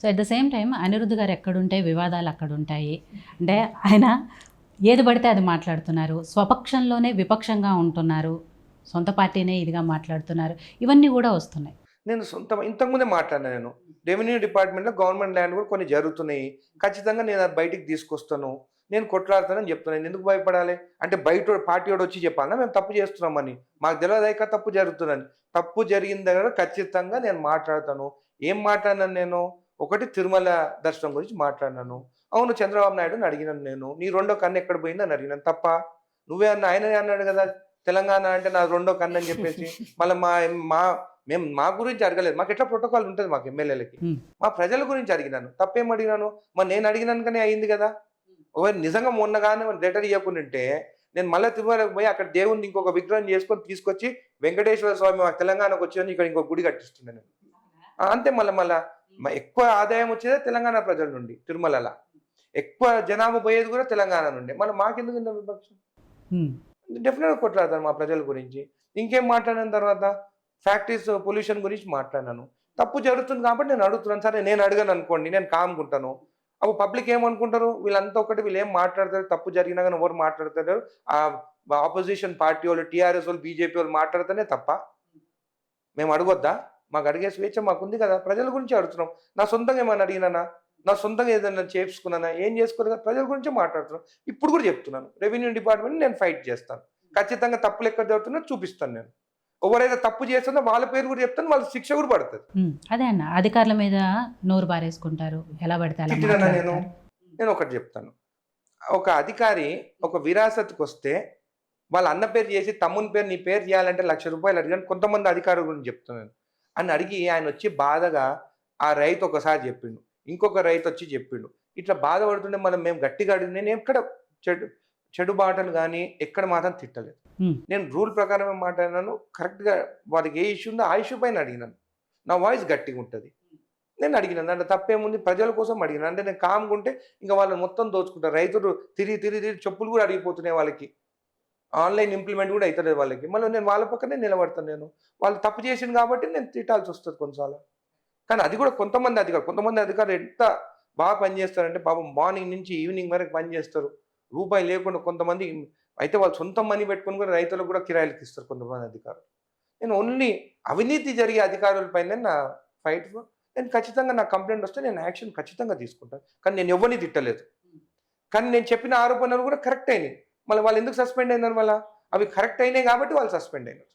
So at the same time Anirudh గారు ఎక్కడుంటే వివాదాలు అక్కడ ఉంటాయి. అంటే ఆయన ఏది పడితే అది మాట్లాడుతున్నారు, స్వపక్షంలోనే విపక్షంగా ఉంటున్నారు, సొంత పార్టీనే ఇదిగా మాట్లాడుతున్నారు, ఇవన్నీ కూడా వస్తున్నాయి. నేను ఇంతకుముందే మాట్లాడినా నేను. రెవెన్యూ డిపార్ట్మెంట్‌లో గవర్నమెంట్ ల్యాండ్ కూడా కొన్ని జరుగుతున్నాయి. ఖచ్చితంగా నేను అది బయటికి తీసుకొస్తాను. నేను కొట్లాడతానని చెప్తున్నా. నేనెందుకు భయపడాలి? అంటే బయటోడు పార్టీయోడొచ్చి చెప్పాలనా మేము తప్పు చేస్తున్నామని? మాకు తెలవదా తప్పు జరుగుతుందని? తప్పు జరిగిన దగ్గర ఖచ్చితంగా నేను మాట్లాడతాను. ఏం మాట్లాడినాను నేను? ఒకటి తిరుమల దర్శనం గురించి మాట్లాడినాను. అవును చంద్రబాబు నాయుడుని అడిగినాను నేను. నీ రెండో కన్ను ఎక్కడ పోయిందని అడిగినాను. తప్పా? నువ్వే అన్నా ఆయననే అన్నాడు కదా! తెలంగాణ అంటే నాది రెండో కన్ను అని చెప్పేసి. మళ్ళా మా మా మేము మా గురించి అడగలేదు. మాకెట్లా ప్రోటోకాల్ ఉంటది మాకు ఎమ్మెల్యేలకి. మా ప్రజల గురించి అడిగినాను. తప్పేం అడిగినాను? మరి నేను అడిగినందుకనే అయింది గదా! ఒకవేళ నిజంగా మొన్న గాని లెటర్ ఇయ్యకుండుంటే, నేను మళ్ళా తిరుమలకి పోయి అక్కడ దేవుడిని ఇంకొక విగ్రహం చేసుకొని తీసుకొచ్చి వెంకటేశ్వర స్వామి మాకు తెలంగాణకొచ్చారని ఇక్కడ ఇంకో గుడి కట్టిస్తుండే నేను. అంతే మళ్ళా ఎక్కువ ఆదాయం వచ్చేదే తెలంగాణ ప్రజల నుండి తిరుమలల. ఎక్కువ జనాభా పోయేది కూడా తెలంగాణ నుండే. మళ్ళీ మాకెందుకు ఇంత విపక్షం? డెఫినిట్‌గా కొట్లాడతాను మా ప్రజల గురించి. ఇంకేం మాట్లాడిన తర్వాత ఫ్యాక్టరీస్ పొల్యూషన్ గురించి మాట్లాడినాను. తప్పు జరుగుతుంది కాబట్టి నేను అడుగుతున్నాను. సరే నేను అడగననుకోండి, నేను కామ్‌గుంటాను. అప్పుడు పబ్లిక్ ఏమనుకుంటారు? వీళ్ళంతా ఒకటి వీళ్ళేం మాట్లాడతారు, తప్పు జరిగినా గాని ఎవరు మాట్లాడతలేరు. అపోజిషన్ పార్టీ వోళ్ళు, టీఆర్ఎస్ వోళ్ళు, బీజేపీ వోళ్ళు మాట్లాడితేనే తప్పా? మేము అడగొద్దా? మాకు అడిగే స్వేచ్ఛ మాకుంది కదా! ప్రజల గురించి అడుగుతున్నాం. నా సొంతంగా ఏమన్నా అడిగినానా? నా సొంతంగా ఏదైనా చేసుకున్నానా? ఏం చేసుకోలేదు కదా! ప్రజల గురించే మాట్లాడుతున్నాం. ఇప్పుడు కూడా చెప్తున్నాను. రెవెన్యూ డిపార్ట్మెంట్‌ని నేను ఫైట్ చేస్తాను. ఖచ్చితంగా తప్పులు ఎక్కడ జరుగుతున్నాయో చూపిస్తాను నేను. ఎవరైతే తప్పు చేస్తుందో వాళ్ళ పేరు కూడా చెప్తాను. వాళ్ళకి శిక్ష కూడా పడతది. అదే అన్న, అధికారుల మీద నోరు బారేసుకుంటారు, ఎలా పడితే అలా తిట్టినానా నేను? మాట్లాడతారు. నేను ఒకటి చెప్తాను. ఒక అధికారి ఒక విరాసత్‌కొస్తే వాళ్ళ అన్న పేరు చేసి తమ్ముని పేరు నీ పేరు చేయాలంటే రూ. 1,00,000 అడిగాను. కొంతమంది అధికారుల గురించి చెప్తున్నాను. అని అడిగి ఆయనొచ్చి బాధగా ఆ రైతు ఒకసారి చెప్పిండు. ఇంకొక రైతొచ్చి చెప్పిండు. ఇట్లా బాధపడుతుంటే మేము గట్టిగా అడిగి నేను ఎక్కడ చెడు చెడు మాటలు గాని ఎక్కడ మాత్రం తిట్టలేదు. నేను రూల్ ప్రకారమే మాట్లాడినాను. కరెక్ట్‌గా వాడికి ఏ ఇష్యూ ఉందో ఆ ఇష్యూ పైన అడిగినాను. నా వాయిస్ గట్టిగుంటది. నేను అడిగినాను. దాంట్లో తప్పేముంది? ప్రజల కోసం అడిగినాను. అంటే నేను కామ్‌గా ఉంటే ఇంక వాళ్ళని మొత్తం దోచుకుంటారు. రైతులు తిరిగి చెప్పులు కూడా అరిగిపోతున్నాయి వాళ్ళకి. ఆన్‌లైన్ ఇంప్లిమెంట్ కూడా అయితలేదు వాళ్ళకి. మళ్ళీ నేను వాళ్ళ పక్కనే నిలబడతాను నేను. వాళ్ళు తప్పు చేసిండ్రు కాబట్టి నేను తిట్టాల్సొస్తది కొన్నిసార్లు. కానీ అది కూడా కొంతమంది అధికారులు ఎంత బాగా పనిచేస్తారంటే పాపం మార్నింగ్ నుంచి ఈవినింగ్ వరకు పనిచేస్తారు. రూపాయి లేకుండా కొంతమంది అయితే వాళ్ళు సొంత మనీ పెట్టుకొని కూడా రైతులకు కూడా కిరాయిలకి ఇస్తారు కొంతమంది అధికారులు. నేను ఓన్లీ అవినీతి జరిగే అధికారుల పైనే నా ఫైట్. నేను ఖచ్చితంగా నాకు కంప్లెయింట్ వస్తే నేను యాక్షన్ ఖచ్చితంగా తీసుకుంటాను. కానీ నేను ఎవ్వరిని తిట్టలేదు. కానీ నేను చెప్పిన ఆరోపణలు కూడా కరెక్ట్ అయినాయి. మళ్ళీ వాళ్ళు ఎందుకు సస్పెండ్ అయినారు మళ్ళా? అవి కరెక్ట్ అయినాయి కాబట్టి వాళ్ళు సస్పెండ్ అయినారు.